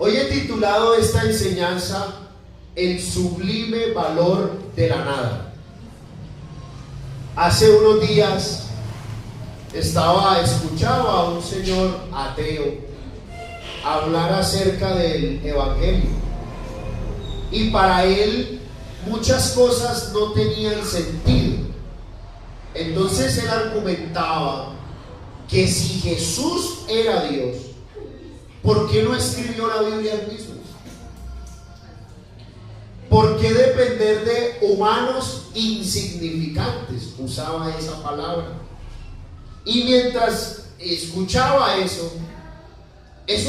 Hoy he titulado esta enseñanza El sublime valor de la nada. Hace unos días escuchaba a un señor ateo hablar acerca del evangelio, y para él muchas cosas no tenían sentido. Entonces él argumentaba que si Jesús era Dios, ¿por qué no escribió la Biblia él mismo? ¿Por qué depender de humanos insignificantes? Usaba esa palabra. Y mientras escuchaba eso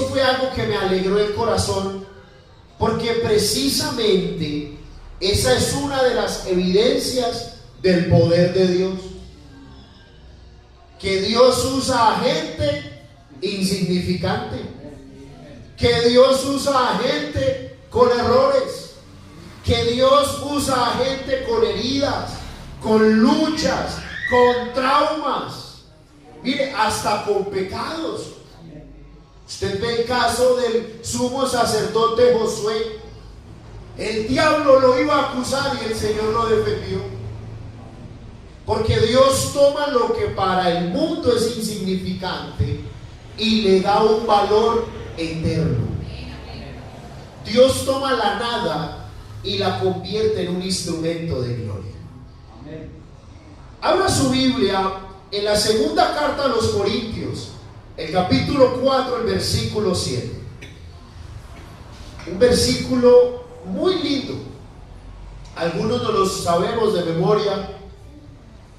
fue algo que me alegró el corazón, porque precisamente esa es una de las evidencias del poder de Dios. Que Dios usa a gente insignificante, que Dios usa a gente con errores, que Dios usa a gente con heridas, con luchas, con traumas, mire, hasta con pecados. Usted ve el caso del sumo sacerdote Josué. El diablo lo iba a acusar y el Señor lo defendió, porque Dios toma lo que para el mundo es insignificante y le da un valor eterno. Dios toma la nada y la convierte en un instrumento de gloria. Abra su Biblia en la segunda carta a los Corintios, el capítulo 4, el versículo 7. Un versículo muy lindo. Algunos no lo sabemos de memoria.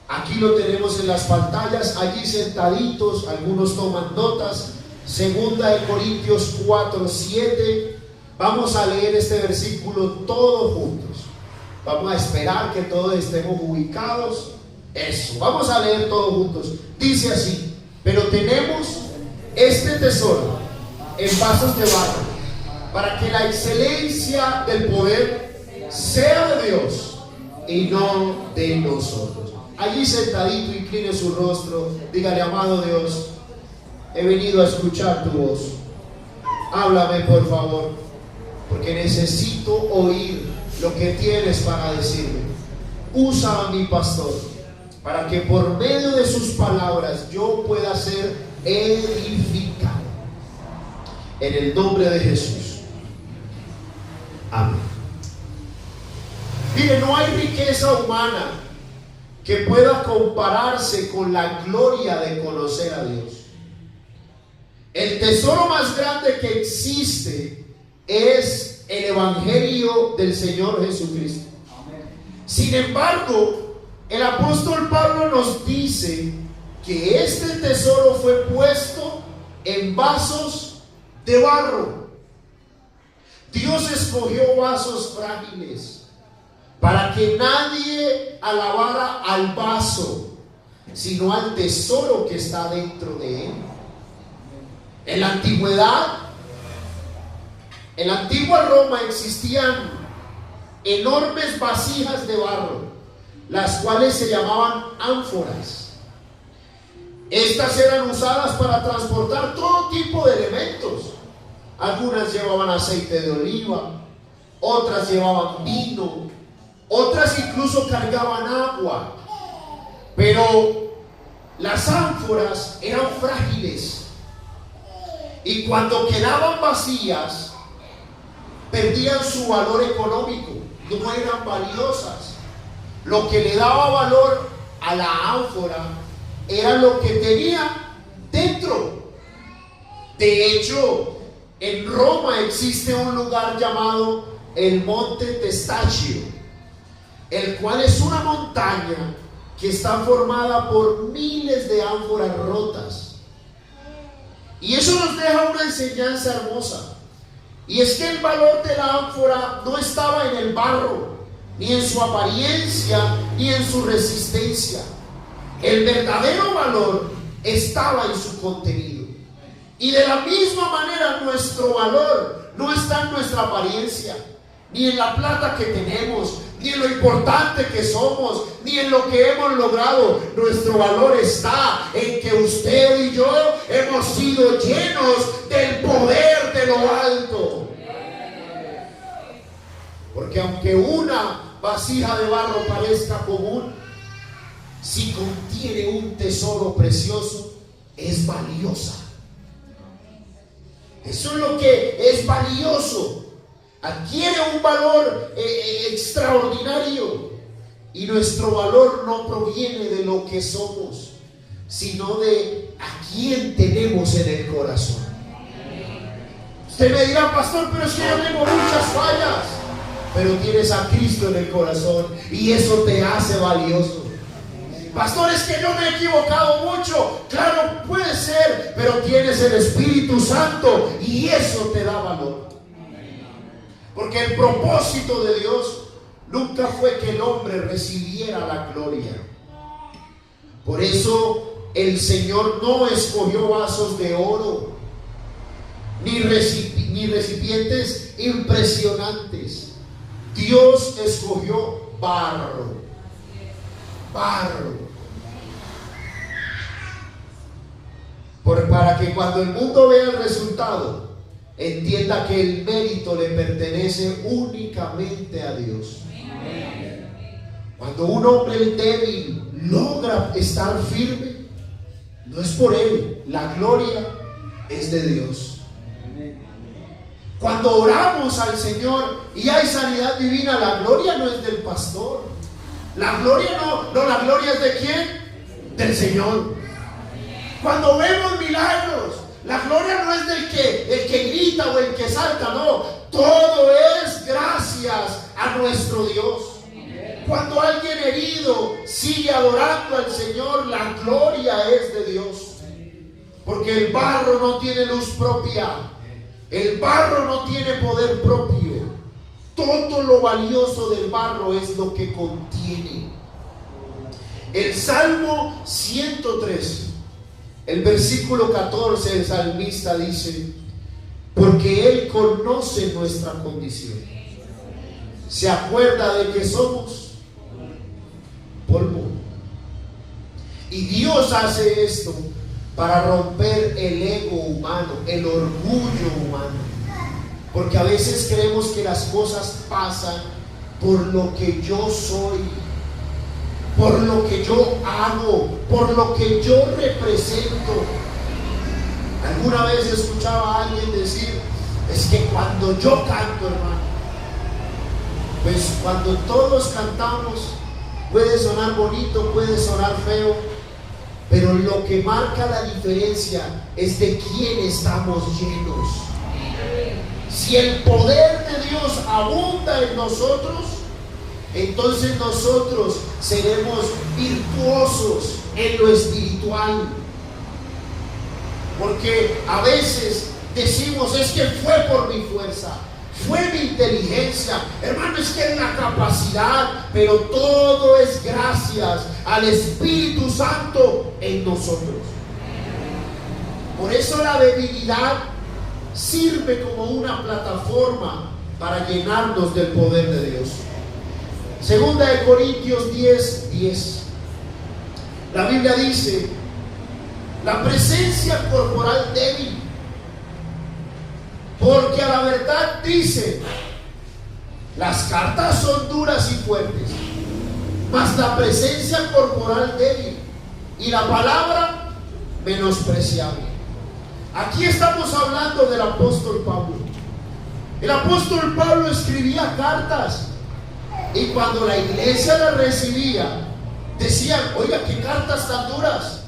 Aquí lo tenemos en las pantallas, allí sentaditos, algunos toman notas. Segunda de Corintios 4, 7. Vamos a leer este versículo todos juntos. Vamos a esperar que todos estemos ubicados. Eso, vamos a leer todos juntos. Dice así: pero tenemos este tesoro en vasos de barro, para que la excelencia del poder sea de Dios y no de nosotros. Allí sentadito, incline su rostro, dígale: amado Dios, he venido a escuchar tu voz. Háblame, por favor, porque necesito oír lo que tienes para decirme. Usa a mi pastor, para que por medio de sus palabras yo pueda ser edificado. En el nombre de Jesús. Amén. Mire, no hay riqueza humana que pueda compararse con la gloria de conocer a Dios. El tesoro más grande que existe es el evangelio del Señor Jesucristo. Sin embargo, el apóstol Pablo nos dice que este tesoro fue puesto en vasos de barro. Dios escogió vasos frágiles para que nadie alabara al vaso, sino al tesoro que está dentro de él. En la antigüedad, en la antigua Roma, existían enormes vasijas de barro, las cuales se llamaban ánforas. Estas eran usadas para transportar todo tipo de elementos. Algunas llevaban aceite de oliva, otras llevaban vino, otras incluso cargaban agua. Pero las ánforas eran frágiles, y cuando quedaban vacías perdían su valor económico, no eran valiosas. Lo que le daba valor a la ánfora era lo que tenía dentro. De hecho, en Roma existe un lugar llamado el Monte Testaccio, el cual es una montaña que está formada por miles de ánforas rotas. Y eso nos deja una enseñanza hermosa, y es que el valor de la ánfora no estaba en el barro, ni en su apariencia, ni en su resistencia. El verdadero valor estaba en su contenido. Y de la misma manera, nuestro valor no está en nuestra apariencia, ni en la plata que tenemos, ni en lo importante que somos, ni en lo que hemos logrado. Nuestro valor está en que usted y yo hemos sido llenos del poder de lo alto. Porque aunque una vasija de barro parezca común, si contiene un tesoro precioso, es valiosa. Eso es lo que es valioso. Adquiere un valor extraordinario. Y nuestro valor no proviene de lo que somos, sino de a quién tenemos en el corazón. Usted me dirá, pastor, pero es que yo tengo muchas fallas. Pero tienes a Cristo en el corazón y eso te hace valioso. Pastor, es que yo me he equivocado mucho. Claro, puede ser, pero tienes el Espíritu Santo y eso te da valor. Porque el propósito de Dios nunca fue que el hombre recibiera la gloria. Por eso el Señor no escogió vasos de oro, ni recipientes impresionantes. Dios escogió barro. Para que cuando el mundo vea el resultado, entienda que el mérito le pertenece únicamente a Dios. Cuando un hombre débil logra estar firme, no es por él, la gloria es de Dios. Cuando oramos al Señor y hay sanidad divina, la gloria no es del pastor. La gloria la gloria es de ¿quién? Del Señor. Cuando vemos milagros, la gloria no es del el que grita o el que salta, no. Todo es gracias a nuestro Dios. Cuando alguien herido sigue adorando al Señor, la gloria es de Dios. Porque el barro no tiene luz propia. El barro no tiene poder propio. Todo lo valioso del barro es lo que contiene. El Salmo 103, el versículo 14, el salmista dice: porque Él conoce nuestra condición, se acuerda de que somos polvo. Y Dios hace esto para romper el ego humano, el orgullo humano. Porque a veces creemos que las cosas pasan por lo que yo soy, por lo que yo hago, por lo que yo represento. Alguna vez escuchaba a alguien decir: es que cuando yo canto, hermano, pues cuando todos cantamos, puede sonar bonito, puede sonar feo, pero lo que marca la diferencia es de quién estamos llenos. Si el poder de Dios abunda en nosotros, entonces nosotros seremos virtuosos en lo espiritual. Porque a veces decimos: es que fue por mi fuerza, fue mi inteligencia. Hermano, es que es la capacidad, pero todo es gracias al Espíritu Santo en nosotros. Por eso la debilidad sirve como una plataforma para llenarnos del poder de Dios. Segunda de Corintios 10:10. La Biblia dice: la presencia corporal débil, porque a la verdad dice, las cartas son duras y fuertes, mas la presencia corporal débil y la palabra menospreciable. Aquí estamos hablando del apóstol Pablo. El apóstol Pablo escribía cartas y cuando la iglesia las recibía, decían: oiga, qué cartas tan duras.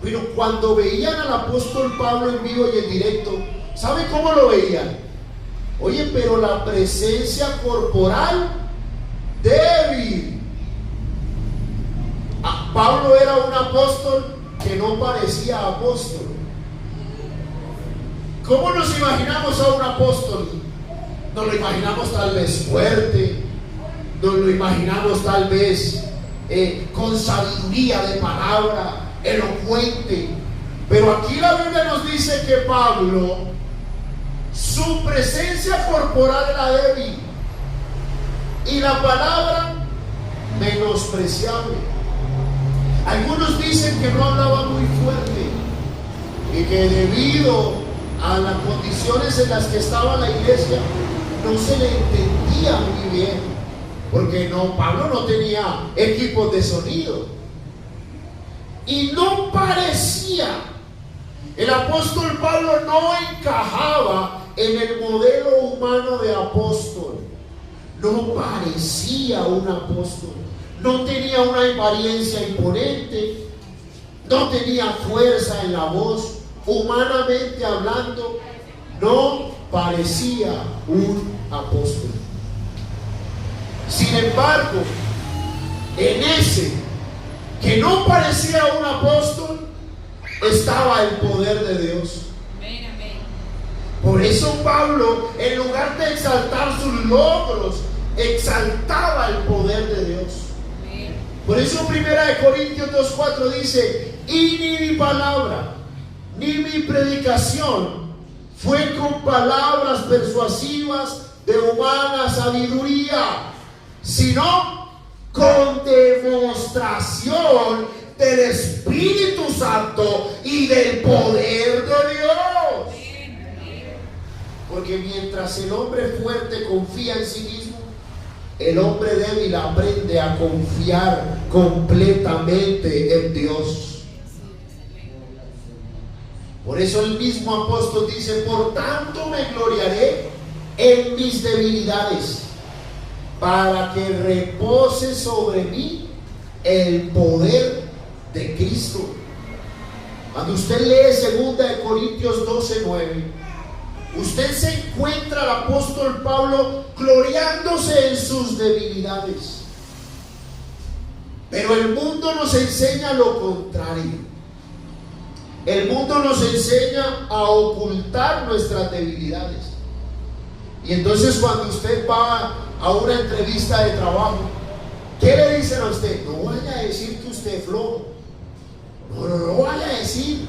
Pero cuando veían al apóstol Pablo en vivo y en directo, ¿sabe cómo lo veían? Oye, pero la presencia corporal débil. Pablo era un apóstol que no parecía apóstol. ¿Cómo nos imaginamos a un apóstol? Nos lo imaginamos tal vez fuerte, nos lo imaginamos tal vez con sabiduría de palabra, elocuente. Pero aquí la Biblia nos dice que Pablo, su presencia corporal era débil, y la palabra menospreciable. Algunos dicen que no hablaba muy fuerte y que debido a las condiciones en las que estaba la iglesia no se le entendía muy bien, porque Pablo no tenía equipos de sonido y no parecía, el apóstol Pablo no encajaba en el modelo humano de apóstol. No parecía un apóstol, no tenía una apariencia imponente, no tenía fuerza en la voz, humanamente hablando, no parecía un apóstol. Sin embargo, en ese que no parecía un apóstol, estaba el poder de Dios. Por eso Pablo, en lugar de exaltar sus logros, exaltaba el poder de Dios. Por eso 1 Corintios 2:4 dice: y ni mi palabra ni mi predicación fue con palabras persuasivas de humana sabiduría, sino con demostración del Espíritu Santo y del poder de Dios. Porque mientras el hombre fuerte confía en sí mismo, el hombre débil aprende a confiar completamente en Dios. Por eso el mismo apóstol dice: por tanto me gloriaré en mis debilidades, para que repose sobre mí el poder de Cristo. Cuando usted lee 2 Corintios 12:9, usted se encuentra al apóstol Pablo gloriándose en sus debilidades. Pero el mundo nos enseña lo contrario. El mundo nos enseña a ocultar nuestras debilidades. Y entonces cuando usted va a una entrevista de trabajo, ¿qué le dicen a usted? No vaya a decir que usted es flojo. No vaya a decir.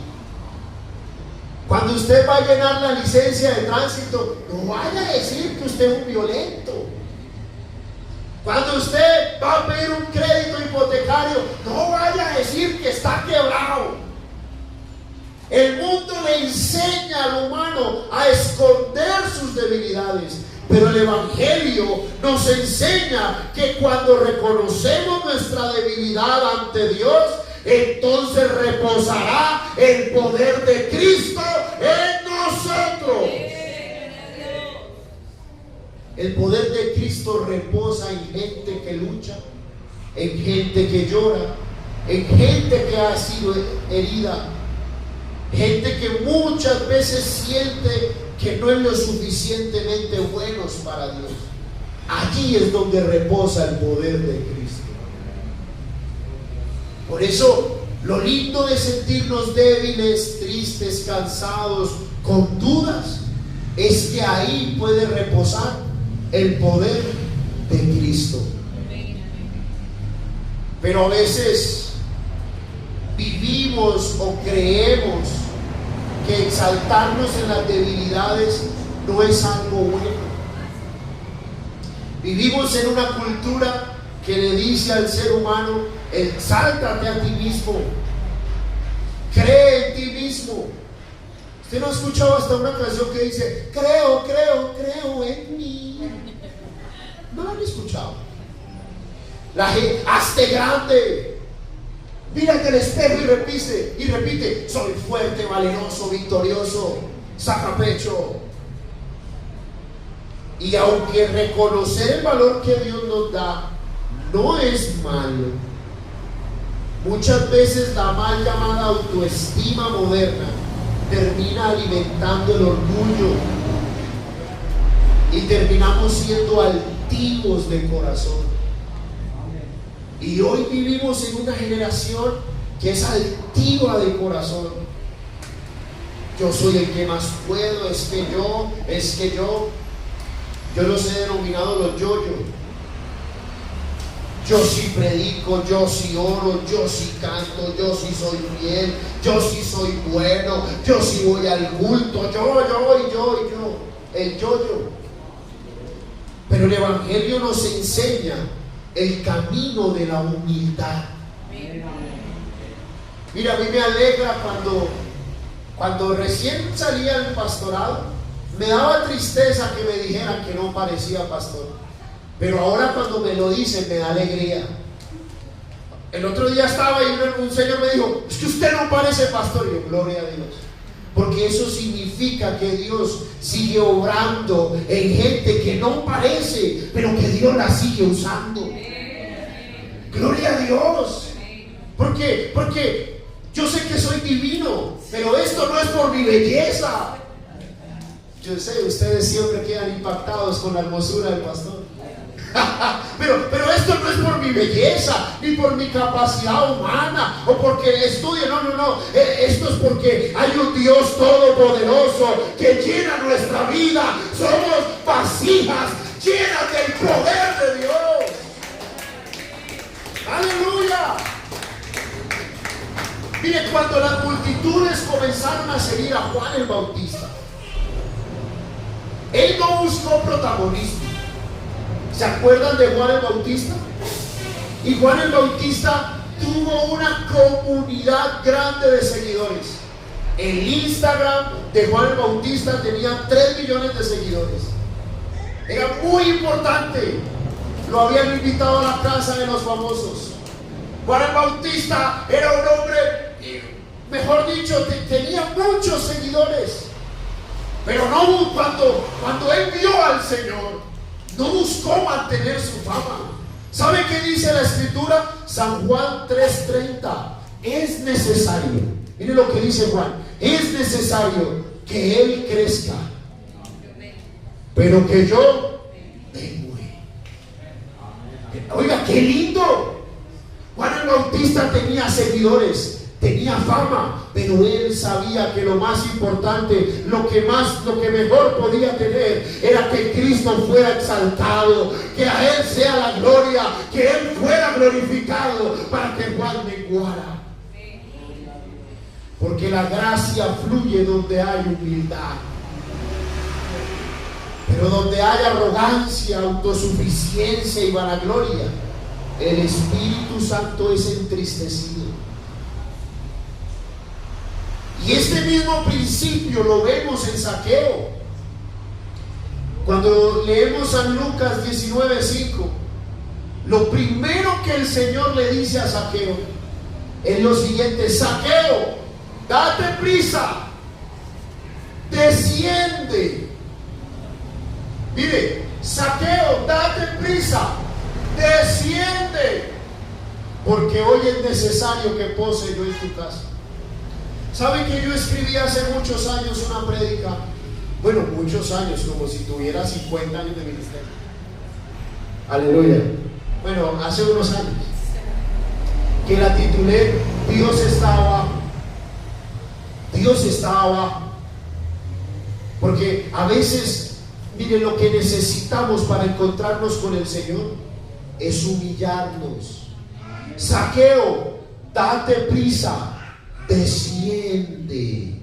Cuando usted va a llenar la licencia de tránsito, no vaya a decir que usted es un violento. Cuando usted va a pedir un crédito hipotecario, no vaya a decir que está quebrado. El mundo le enseña al humano a esconder sus debilidades, pero el Evangelio nos enseña que cuando reconocemos nuestra debilidad ante Dios, entonces reposará el poder de Cristo en nosotros. El poder de Cristo reposa en gente que lucha, en gente que llora, en gente que ha sido herida, gente que muchas veces siente que no es lo suficientemente buenos para Dios. Allí es donde reposa el poder de Cristo. Por eso, lo lindo de sentirnos débiles, tristes, cansados, con dudas, es que ahí puede reposar el poder de Cristo. Pero a veces vivimos o creemos que exaltarnos en las debilidades no es algo bueno. Vivimos en una cultura que le dice al ser humano: exáltate a ti mismo, cree en ti mismo. Usted no ha escuchado hasta una canción que dice: creo en mí. ¿No lo han escuchado? La gente: hazte grande, mírate al espejo y repite: soy fuerte, valeroso, victorioso, saca pecho. Y aunque reconocer el valor que Dios nos da no es malo, muchas veces la mal llamada autoestima moderna termina alimentando el orgullo y terminamos siendo altivos de corazón. Y hoy vivimos en una generación que es altiva de corazón. Yo soy el que más puedo, es que yo los he denominado los yoyos. Yo sí predico, yo sí oro, yo sí canto, yo sí soy fiel, yo sí soy bueno, yo sí voy al culto, yo, el yoyo. Pero el Evangelio nos enseña el camino de la humildad. Mira, a mí me alegra cuando recién salía el pastorado, me daba tristeza que me dijeran que no parecía pastor. Pero ahora cuando me lo dicen me da alegría. El otro día estaba y un señor me dijo: es que usted no parece pastor. Y yo: gloria a Dios. Porque eso significa que Dios sigue obrando en gente que no parece, pero que Dios la sigue usando. Gloria a Dios. Porque yo sé que soy divino, pero esto no es por mi belleza. Yo sé, ustedes siempre quedan impactados con la hermosura del pastor. pero esto no es por mi belleza, ni por mi capacidad humana, o porque estudie, no. Esto es porque hay un Dios todopoderoso que llena nuestra vida. Somos vasijas llenas del poder de Dios. ¡Aleluya! Mire, cuando las multitudes comenzaron a seguir a Juan el Bautista, él no buscó protagonismo. ¿Se acuerdan de Juan el Bautista? Y Juan el Bautista tuvo una comunidad grande de seguidores. El Instagram de Juan el Bautista tenía 3 millones de seguidores. Era muy importante. Lo habían invitado a la casa de los famosos. Juan el Bautista era un hombre, mejor dicho, tenía muchos seguidores. Pero no, cuando él vio al Señor, no buscó mantener su fama. ¿Sabe qué dice la Escritura? San Juan 3:30. Es necesario, mire lo que dice Juan, es necesario que Él crezca, pero que yo mengue. Oiga, qué lindo. Juan el Bautista tenía seguidores, tenía fama, pero él sabía que lo más importante, lo que mejor podía tener, era que Cristo fuera exaltado, que a Él sea la gloria, que Él fuera glorificado, para que Juan menguara. Porque la gracia fluye donde hay humildad. Pero donde hay arrogancia, autosuficiencia y vanagloria, el Espíritu Santo es entristecido. Y este mismo principio lo vemos en Zaqueo. Cuando leemos San Lucas 19:5, lo primero que el Señor le dice a Zaqueo es lo siguiente: Zaqueo, date prisa, desciende. Mire, Zaqueo, date prisa, desciende, porque hoy es necesario que pose yo en tu casa. ¿Saben que yo escribí hace muchos años una prédica? Bueno, muchos años, como si tuviera 50 años de ministerio. Aleluya. Bueno, hace unos años, que la titulé Dios está abajo. Dios está abajo. Porque a veces, miren, lo que necesitamos para encontrarnos con el Señor es humillarnos. Zaqueo, date prisa, desciende.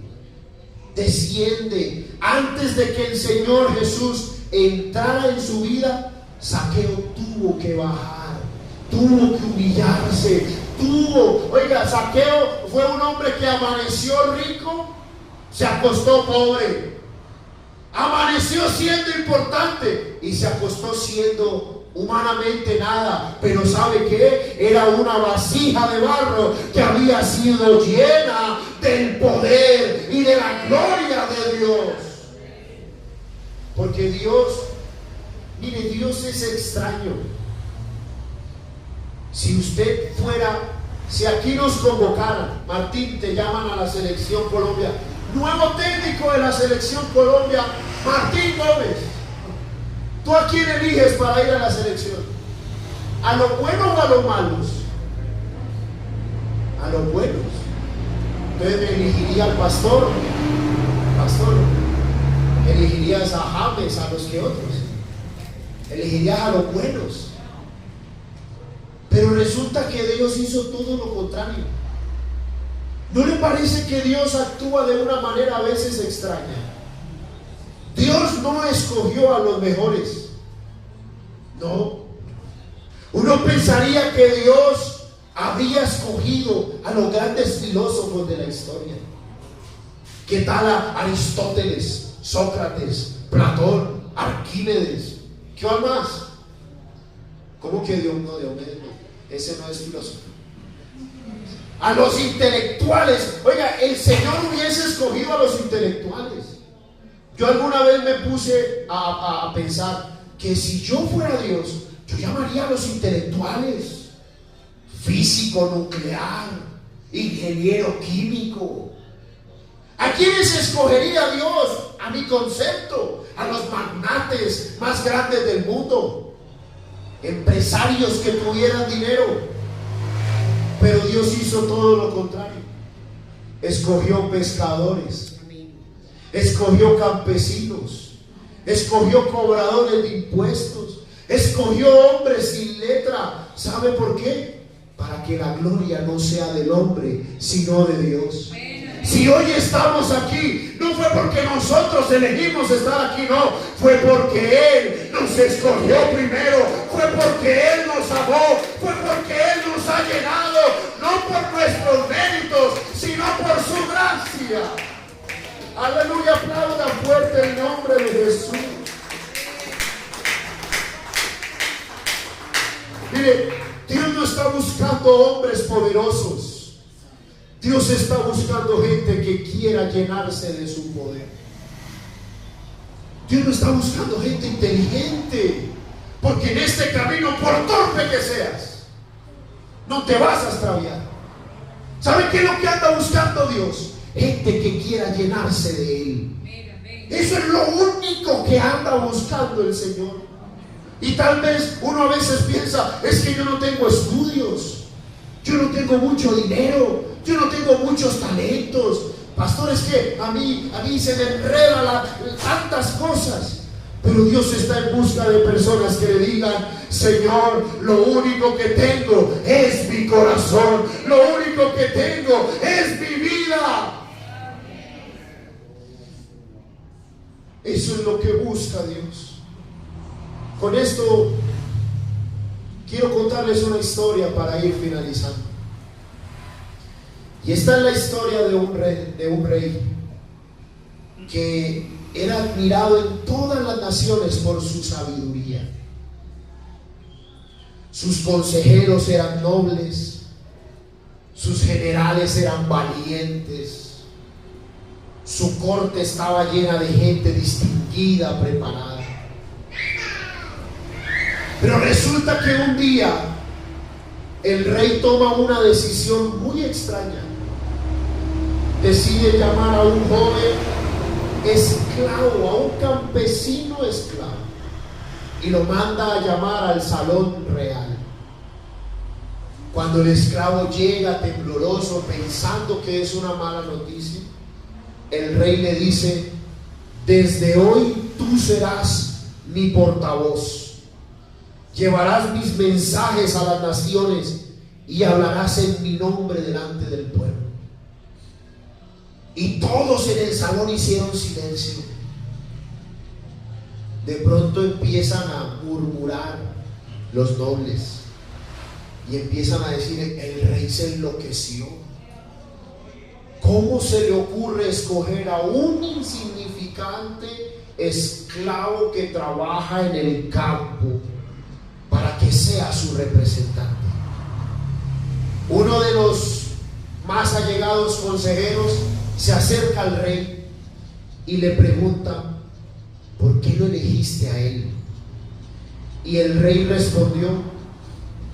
Antes de que el Señor Jesús entrara en su vida, Zaqueo tuvo que bajar, tuvo que humillarse, oiga, Zaqueo fue un hombre que amaneció rico, se acostó pobre, amaneció siendo importante y se acostó siendo humanamente nada. Pero ¿sabe qué? Era una vasija de barro que había sido llena del poder y de la gloria de Dios. Porque Dios, mire, Dios es extraño. Si aquí nos convocaran, Martín, te llaman a la selección Colombia, nuevo técnico de la selección Colombia, Martín Gómez, ¿tú a quién eliges para ir a la selección? ¿A los buenos o a los malos? A los buenos. Entonces me elegiría al pastor, elegirías a James, a los que otros, elegirías a los buenos. Pero resulta que Dios hizo todo lo contrario. ¿No le parece que Dios actúa de una manera a veces extraña? Dios no escogió a los mejores. No. Uno pensaría que Dios había escogido a los grandes filósofos de la historia. ¿Qué tal a Aristóteles, Sócrates, Platón, Arquímedes? ¿Qué más? ¿Cómo que Dios no? Ese no es filósofo. A los intelectuales. Oiga, el Señor hubiese escogido a los intelectuales. Yo alguna vez me puse a pensar que si yo fuera Dios, yo llamaría a los intelectuales: físico nuclear, ingeniero químico. ¿A quiénes escogería Dios? A mi concepto, a los magnates más grandes del mundo, empresarios que tuvieran dinero. Pero Dios hizo todo lo contrario. Escogió pescadores, escogió campesinos, escogió cobradores de impuestos, escogió hombres sin letra. ¿Sabe por qué? Para que la gloria no sea del hombre, sino de Dios. Si hoy estamos aquí, no fue porque nosotros elegimos estar aquí, no, fue porque Él nos escogió primero, fue porque Él nos amó, fue porque Él nos ha llenado, no por nuestros méritos, sino por su gracia. Aleluya, aplauda fuerte el nombre de Jesús. Mire, Dios no está buscando hombres poderosos. Dios está buscando gente que quiera llenarse de su poder. Dios no está buscando gente inteligente, porque en este camino, por torpe que seas, no te vas a extraviar. ¿Sabe qué es lo que anda buscando Dios? Gente que quiera llenarse de Él. Eso es lo único que anda buscando el Señor. Y tal vez uno a veces piensa: es que yo no tengo estudios, yo no tengo mucho dinero, yo no tengo muchos talentos. Pastor, es que a mí se me enredan tantas cosas. Pero Dios está en busca de personas que le digan: Señor, lo único que tengo es mi corazón, lo único que tengo es mi vida. Eso es lo que busca Dios. Con esto quiero contarles una historia para ir finalizando. Y esta es la historia de un rey que era admirado en todas las naciones por su sabiduría. Sus consejeros eran nobles, sus generales eran valientes, su corte estaba llena de gente distinguida, preparada. Pero resulta que un día el rey toma una decisión muy extraña. Decide llamar a un joven esclavo, a un campesino esclavo, y lo manda a llamar al salón real. Cuando el esclavo llega tembloroso, pensando que es una mala noticia, el rey le dice: desde hoy tú serás mi portavoz, llevarás mis mensajes a las naciones y hablarás en mi nombre delante del pueblo. Y todos en el salón hicieron silencio. De pronto empiezan a murmurar los nobles y empiezan a decir: el rey se enloqueció. ¿Cómo se le ocurre escoger a un insignificante esclavo que trabaja en el campo para que sea su representante? Uno de los más allegados consejeros se acerca al rey y le pregunta: ¿por qué lo elegiste a él? Y el rey respondió: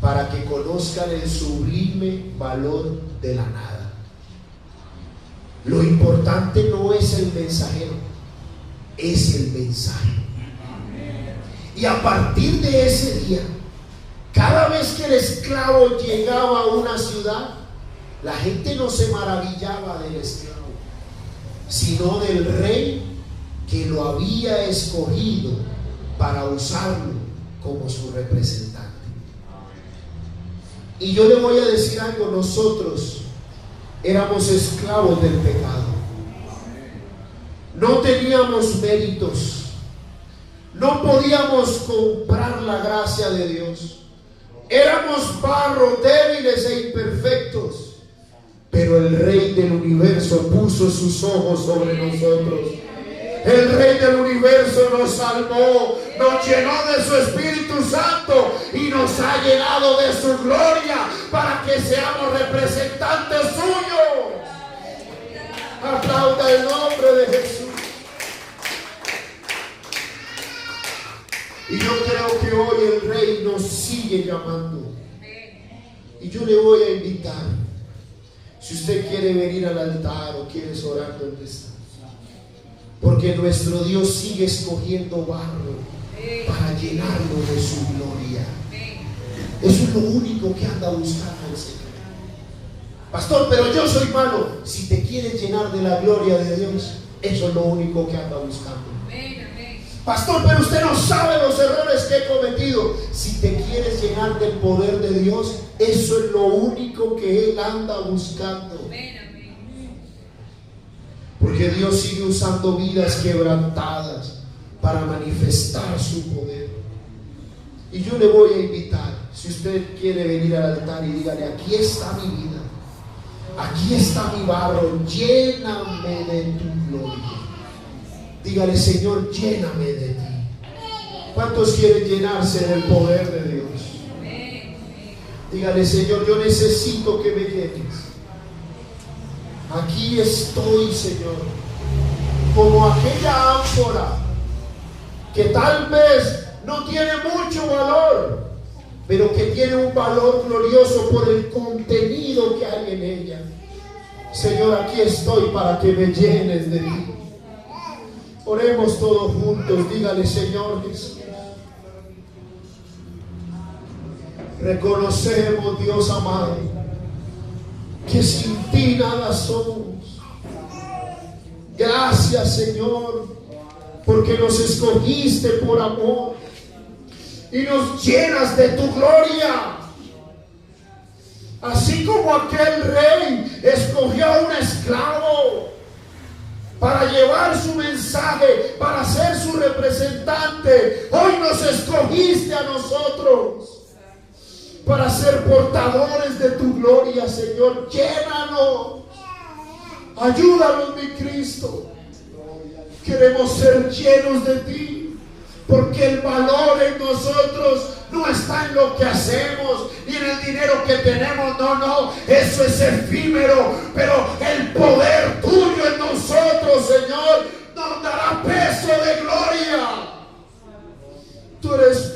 para que conozcan el sublime valor de la nada. Lo importante no es el mensajero, es el mensaje. Y a partir de ese día, cada vez que el esclavo llegaba a una ciudad, la gente no se maravillaba del esclavo, sino del rey que lo había escogido para usarlo como su representante. Y yo le voy a decir algo: nosotros éramos esclavos del pecado, no teníamos méritos, No podíamos comprar la gracia de Dios. Éramos barro, débiles e imperfectos. Pero el Rey del universo puso sus ojos sobre nosotros. El Rey del universo nos salvó, nos llenó de su Espíritu Santo y nos ha llenado de su gloria para que seamos representantes suyos. Aplauda el nombre de Jesús. Y yo creo que hoy el Rey nos sigue llamando. Y yo le voy a invitar, si usted quiere venir al altar o quiere orar donde está, porque nuestro Dios sigue escogiendo barro para llenarlo de su gloria. Eso es lo único que anda buscando el Señor. Pastor, pero yo soy malo. Si te quieres llenar de la gloria de Dios, eso es lo único que anda buscando. Pastor, pero usted no sabe los errores que he cometido. Si te quieres llenar del poder de Dios, eso es lo único que Él anda buscando. Porque Dios sigue usando vidas quebrantadas para manifestar su poder. Y yo le voy a invitar, si usted quiere venir al altar y dígale: aquí está mi vida, aquí está mi barro, lléname de tu gloria. Dígale: Señor, lléname de ti. ¿Cuántos quieren llenarse del poder de Dios? Dígale: Señor, yo necesito que me llenes. Aquí estoy, Señor, como aquella ánfora que tal vez no tiene mucho valor, pero que tiene un valor glorioso por el contenido que hay en ella. Señor, aquí estoy para que me llenes de ti. Oremos todos juntos. Dígale: Señor Jesús, reconocemos, Dios amado, que sin ti nada somos. Gracias, Señor, porque nos escogiste por amor y nos llenas de tu gloria. Así como aquel rey escogió a un esclavo para llevar su mensaje, para ser su representante, hoy nos escogiste a nosotros para ser portadores de tu gloria, Señor. Llénanos, ayúdanos, mi Cristo. Queremos ser llenos de ti, porque el valor en nosotros no está en lo que hacemos ni en el dinero que tenemos. No, eso es efímero, pero el poder tuyo en nosotros, Señor, nos dará peso de gloria. Tú eres